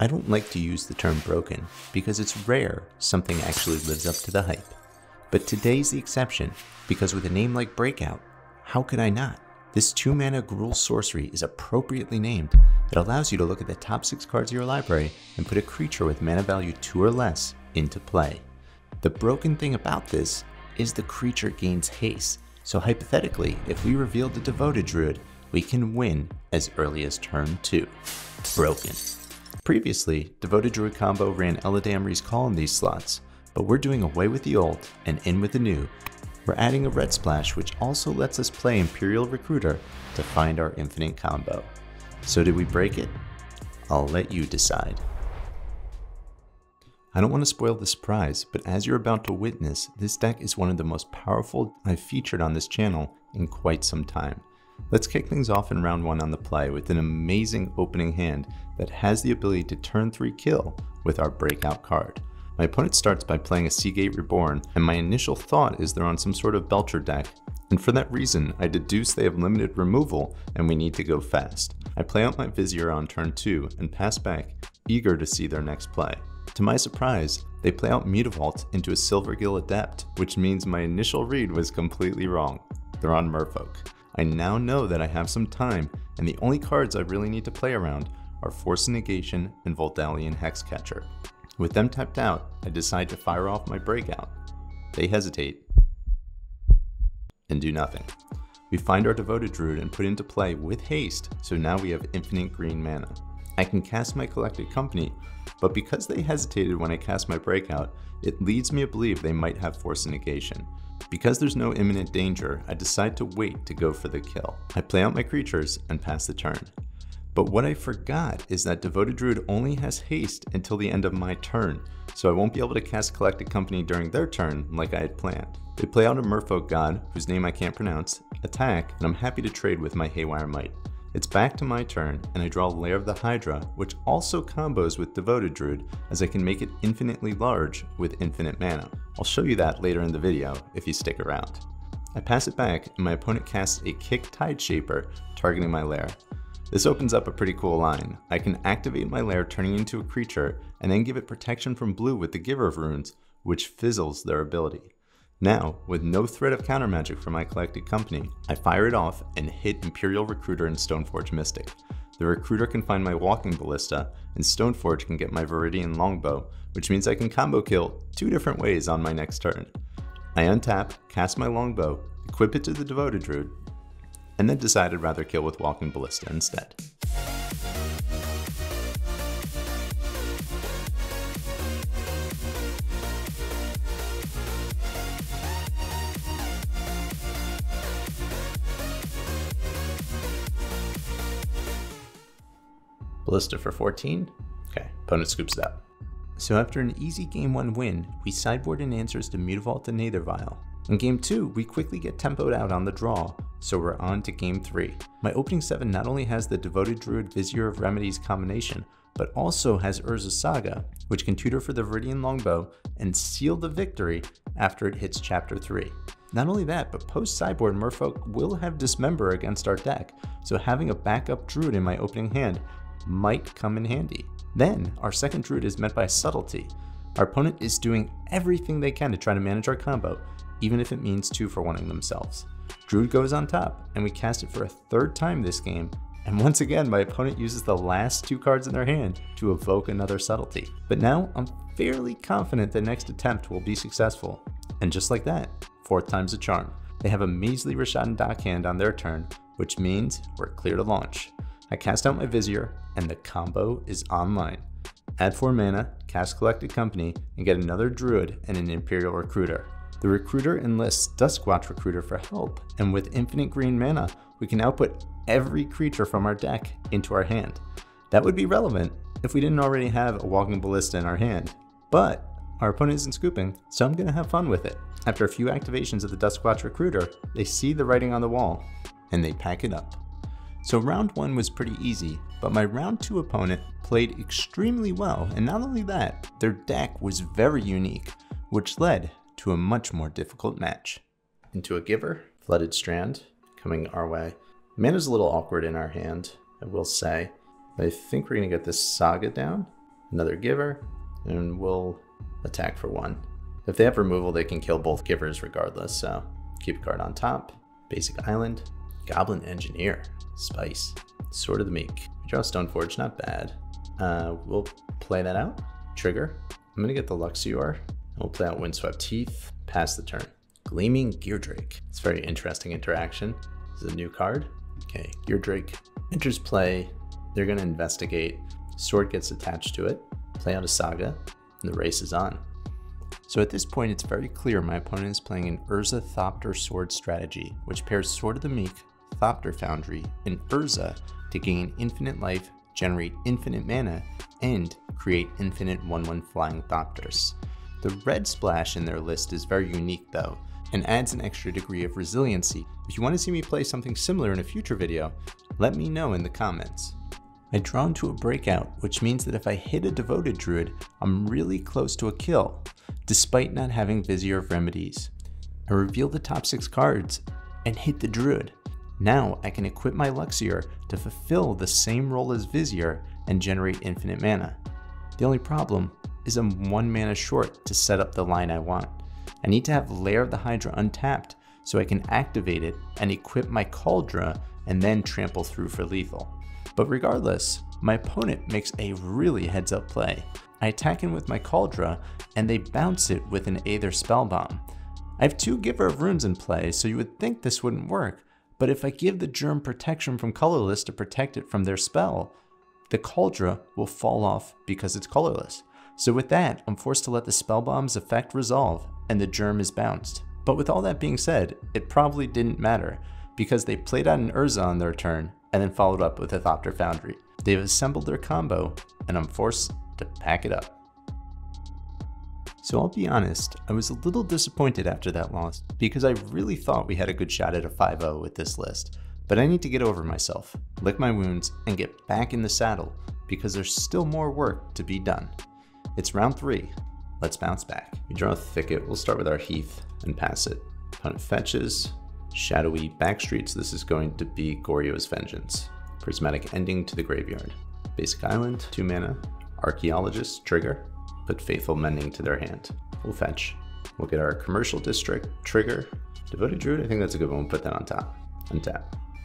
I don't like to use the term broken because it's rare something actually lives up to the hype. But today's the exception because with a name like Breakout, how could I not? This 2-mana Gruul sorcery is appropriately named. It allows you to look at the top 6 cards of your library and put a creature with mana value 2 or less into play. The broken thing about this is the creature gains haste, so hypothetically, if we reveal the Devoted Druid, we can win as early as turn 2. Broken. Previously, Devoted Druid combo ran Eladamri's Call in these slots, but we're doing away with the old and in with the new. We're adding a red splash which also lets us play Imperial Recruiter to find our infinite combo. So did we break it? I'll let you decide. I don't want to spoil the surprise, but as you're about to witness, this deck is one of the most powerful I've featured on this channel in quite some time. Let's kick things off in round 1 on the play with an amazing opening hand that has the ability to turn 3 kill with our breakout card. My opponent starts by playing a Seagate Reborn, and my initial thought is they're on some sort of Belcher deck, and for that reason I deduce they have limited removal and we need to go fast. I play out my Vizier on turn 2 and pass back, eager to see their next play. To my surprise, they play out Mutavault into a Silvergill Adept, which means my initial read was completely wrong. They're on Merfolk. I now know that I have some time, and the only cards I really need to play around are Force of Negation and Voldalian Hexcatcher. With them tapped out, I decide to fire off my breakout. They hesitate and do nothing. We find our Devoted Druid and put into play with haste, so now we have infinite green mana. I can cast my Collected Company, but because they hesitated when I cast my breakout, it leads me to believe they might have Force of Negation. Because there's no imminent danger, I decide to wait to go for the kill. I play out my creatures and pass the turn. But what I forgot is that Devoted Druid only has haste until the end of my turn, so I won't be able to cast Collected Company during their turn like I had planned. They play out a Merfolk god, whose name I can't pronounce, attack, and I'm happy to trade with my Haywire Might. It's back to my turn, and I draw Lair of the Hyrdra, which also combos with Devoted Druid, as I can make it infinitely large with infinite mana. I'll show you that later in the video, if you stick around. I pass it back, and my opponent casts a Kick Tideshaper, targeting my Lair. This opens up a pretty cool line. I can activate my Lair turning into a creature, and then give it protection from blue with the Giver of Runes, which fizzles their ability. Now, with no threat of counter magic from my Collected Company, I fire it off and hit Imperial Recruiter and Stoneforge Mystic. The Recruiter can find my Walking Ballista, and Stoneforge can get my Viridian Longbow, which means I can combo kill 2 different ways on my next turn. I untap, cast my Longbow, equip it to the Devoted Druid, and then decide I'd rather kill with Walking Ballista instead. Ballista for 14. Okay, opponent scoops it up. So after an easy game 1 win, we sideboard in answers to Mutavault and Nethervile. In game 2, we quickly get tempoed out on the draw, so we're on to game 3. My opening 7 not only has the Devoted Druid Vizier of Remedies combination, but also has Urza's Saga, which can tutor for the Viridian Longbow and seal the victory after it hits chapter 3. Not only that, but post-sideboard Merfolk will have Dismember against our deck, so having a backup Druid in my opening hand might come in handy. Then, our second Druid is met by Subtlety. Our opponent is doing everything they can to try to manage our combo, even if it means 2 for 1ing themselves. Druid goes on top, and we cast it for a 3rd time this game, and once again my opponent uses the last 2 cards in their hand to evoke another Subtlety. But now I'm fairly confident the next attempt will be successful, and just like that, 4th time's a charm. They have a measly Rishadan Dockhand on their turn, which means we're clear to launch. I cast out my Vizier, and the combo is online. Add 4 mana, cast Collected Company, and get another Druid and an Imperial Recruiter. The Recruiter enlists Duskwatch Recruiter for help, and with infinite green mana, we can output every creature from our deck into our hand. That would be relevant if we didn't already have a Walking Ballista in our hand, but our opponent isn't scooping, so I'm gonna have fun with it. After a few activations of the Duskwatch Recruiter, they see the writing on the wall, and they pack it up. So round 1 was pretty easy, but my round 2 opponent played extremely well, and not only that, their deck was very unique, which led to a much more difficult match. Into a Giver, Flooded Strand, coming our way. Mana's a little awkward in our hand, I will say. I think we're gonna get this Saga down. another giver, and we'll attack for 1. If they have removal, they can kill both givers regardless, so keep a card on top. Basic island, Goblin Engineer, Spice, Sword of the Meek. We draw Stoneforge, not bad. We'll play that out. Trigger. I'm gonna get the Luxior. We'll play out Windswept Teeth, pass the turn. Gleaming Geardrake. It's a very interesting interaction. This is a new card. Okay, Geardrake enters play. They're gonna investigate. Sword gets attached to it. Play out a Saga, and the race is on. So at this point, it's very clear my opponent is playing an Urza Thopter Sword strategy, which pairs Sword of the Meek, Thopter Foundry, and Urza to gain infinite life, generate infinite mana, and create infinite 1/1 flying Thopters. The red splash in their list is very unique though, and adds an extra degree of resiliency. If you want to see me play something similar in a future video, let me know in the comments. I draw into a breakout, which means that if I hit a Devoted Druid, I'm really close to a kill, despite not having Vizier of Remedies. I reveal the top 6 cards and hit the Druid. Now I can equip my Luxior to fulfill the same role as Vizier and generate infinite mana. The only problem is I'm 1 mana short to set up the line I want. I need to have Lair of the Hyrdra untapped so I can activate it and equip my Cauldra and then trample through for lethal. But regardless, my opponent makes a really heads up play. I attack in with my Cauldra and they bounce it with an Aether Spellbomb. I have 2 Giver of Runes in play, so you would think this wouldn't work, but if I give the Germ protection from colorless to protect it from their spell, the Cauldra will fall off because it's colorless. So with that, I'm forced to let the Spellbomb's effect resolve and the Germ is bounced. But with all that being said, it probably didn't matter because they played out an Urza on their turn and then followed up with a Thopter Foundry. They've assembled their combo and I'm forced to pack it up. So I'll be honest, I was a little disappointed after that loss because I really thought we had a good shot at a 5-0 with this list. But I need to get over myself, lick my wounds, and get back in the saddle because there's still more work to be done. It's round 3. Let's bounce back. We draw a Thicket. We'll start with our Heath and pass it. Opponent fetches. Shadowy Backstreets. This is going to be Goryo's Vengeance. Prismatic Ending to the graveyard. Basic Island, 2 mana. Archaeologist, trigger. Put Faithful Mending to their hand. We'll fetch. We'll get our Commercial District, trigger. Devoted Druid, I think that's a good one. We'll put that on top. Untap.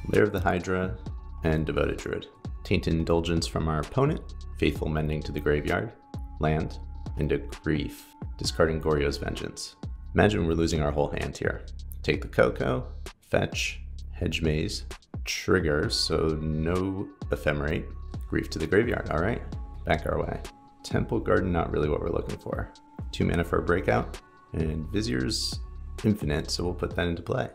Lair of the Hyrdra and Devoted Druid. Tainted Indulgence from our opponent. Faithful Mending to the graveyard. Land. Into Grief. Discarding Goryo's Vengeance. Imagine we're losing our whole hand here. Take the Cocoa. Fetch. Hedge Maze. Trigger, so no Ephemerate. Grief to the graveyard, alright. Back our way. Temple Garden, not really what we're looking for. 2 mana for a breakout. And Vizier's infinite, so we'll put that into play.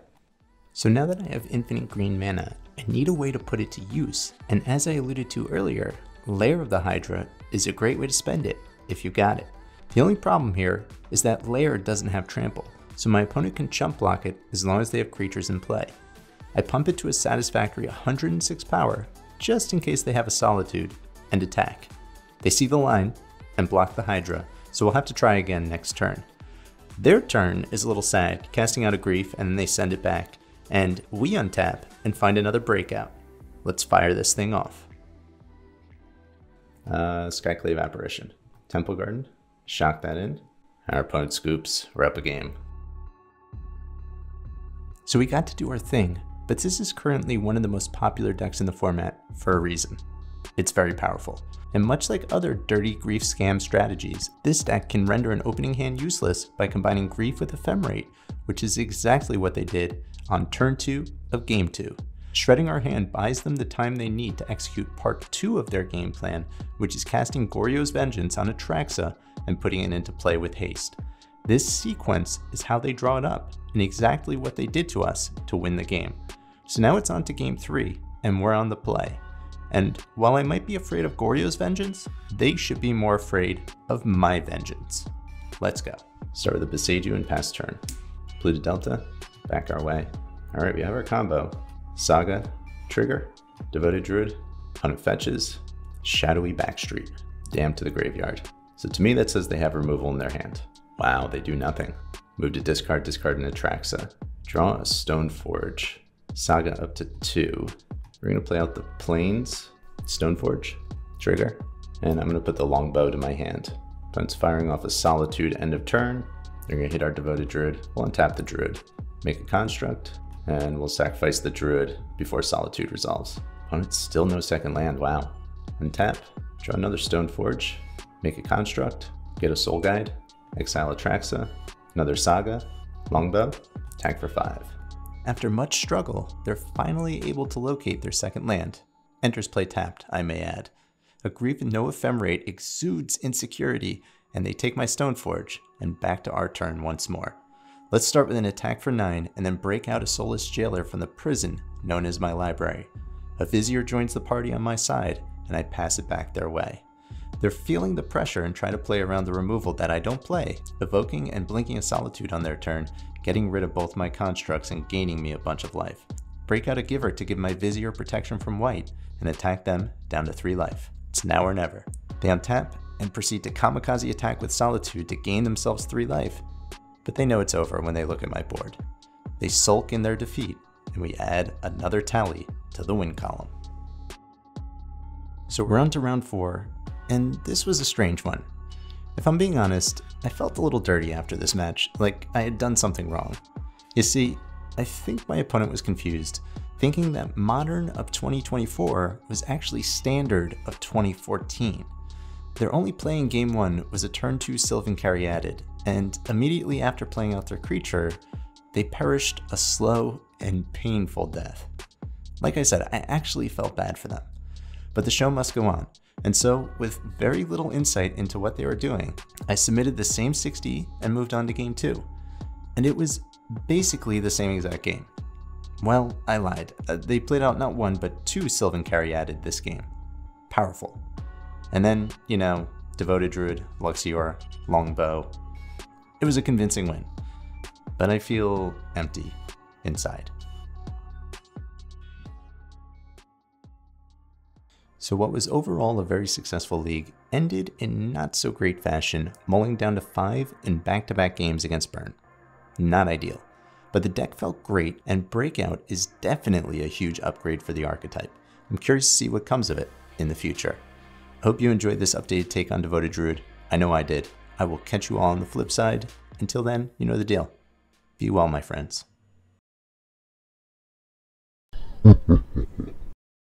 So now that I have infinite green mana, I need a way to put it to use. And as I alluded to earlier, Lair of the Hyrdra is a great way to spend it, if you got it. The only problem here is that Lair doesn't have trample, so my opponent can chump block it as long as they have creatures in play. I pump it to a satisfactory 106 power, just in case they have a Solitude, and attack. They see the line and block the Hyrdra, so we'll have to try again next turn. Their turn is a little sad, casting out a Grief and then they send it back, and we untap and find another breakout. Let's fire this thing off. Skyclave Apparition. Temple Garden. Shock that in. Our opponent scoops. We're up a game. So we got to do our thing, but this is currently one of the most popular decks in the format for a reason. It's very powerful. And much like other dirty Grief scam strategies, this deck can render an opening hand useless by combining Grief with Ephemerate, which is exactly what they did on turn 2 of game 2. Shredding our hand buys them the time they need to execute part 2 of their game plan, which is casting Goryo's Vengeance on Atraxa and putting it into play with haste. This sequence is how they draw it up, and exactly what they did to us to win the game. So now it's on to game 3, and we're on the play. And while I might be afraid of Goryo's Vengeance, they should be more afraid of my vengeance. Let's go. Start with a Beseiju and pass turn. Pluto Delta, back our way. All right, we have our combo. Saga, trigger, Devoted Druid, opponent fetches, Shadowy Backstreet, Damn to the graveyard. So to me that says they have removal in their hand. Wow, they do nothing. Move to discard, discard an Atraxa. Draw a Stoneforge. Saga up to 2. We're gonna play out the Plains, Stoneforge, trigger, And I'm going to put the longbow to my hand. Opponent's firing off a Solitude end of turn. They're going to hit our Devoted Druid. We'll untap the Druid, make a construct, and we'll sacrifice the Druid before Solitude resolves. Opponent's still no second land, wow. Untap, draw another Stoneforge, make a construct, get a Soul Guide, exile Atraxa, another Saga, longbow, attack for 5. After much struggle, they're finally able to locate their second land. Enters play tapped, I may add. A Grief and no Ephemerate exudes insecurity, and they take my Stoneforge, and back to our turn once more. Let's start with an attack for 9, and then break out a Soulless Jailer from the prison known as my library. A Vizier joins the party on my side, and I pass it back their way. They're feeling the pressure and try to play around the removal that I don't play, evoking and blinking a Solitude on their turn, getting rid of both my constructs and gaining me a bunch of life. Break out a Giver to give my Vizier protection from white, and attack them down to 3 life. It's now or never. They untap and proceed to kamikaze attack with Solitude to gain themselves 3 life, but they know it's over when they look at my board. They sulk in their defeat, and we add another tally to the win column. So we're on to round 4, and this was a strange one. If I'm being honest, I felt a little dirty after this match, like I had done something wrong. You see, I think my opponent was confused, thinking that Modern of 2024 was actually Standard of 2014. Their only play in Game 1 was a turn 2 Sylvan Caryatid, and immediately after playing out their creature, they perished a slow and painful death. Like I said, I actually felt bad for them. But the show must go on, and so, with very little insight into what they were doing, I submitted the same 60 and moved on to Game 2. And it was basically the same exact game. Well, I lied. They played out not 1, but 2 Sylvan Caryatid this game. Powerful. And then, you know, Devoted Druid, Luxior, Longbow. It was a convincing win. But I feel empty inside. So what was overall a very successful league ended in not so great fashion, mulling down to 5 in back-to-back games against Burn. Not ideal. But the deck felt great, and Breakout is definitely a huge upgrade for the archetype. I'm curious to see what comes of it in the future. I hope you enjoyed this updated take on Devoted Druid. I know I did. I will catch you all on the flip side. Until then, you know the deal. Be well, my friends.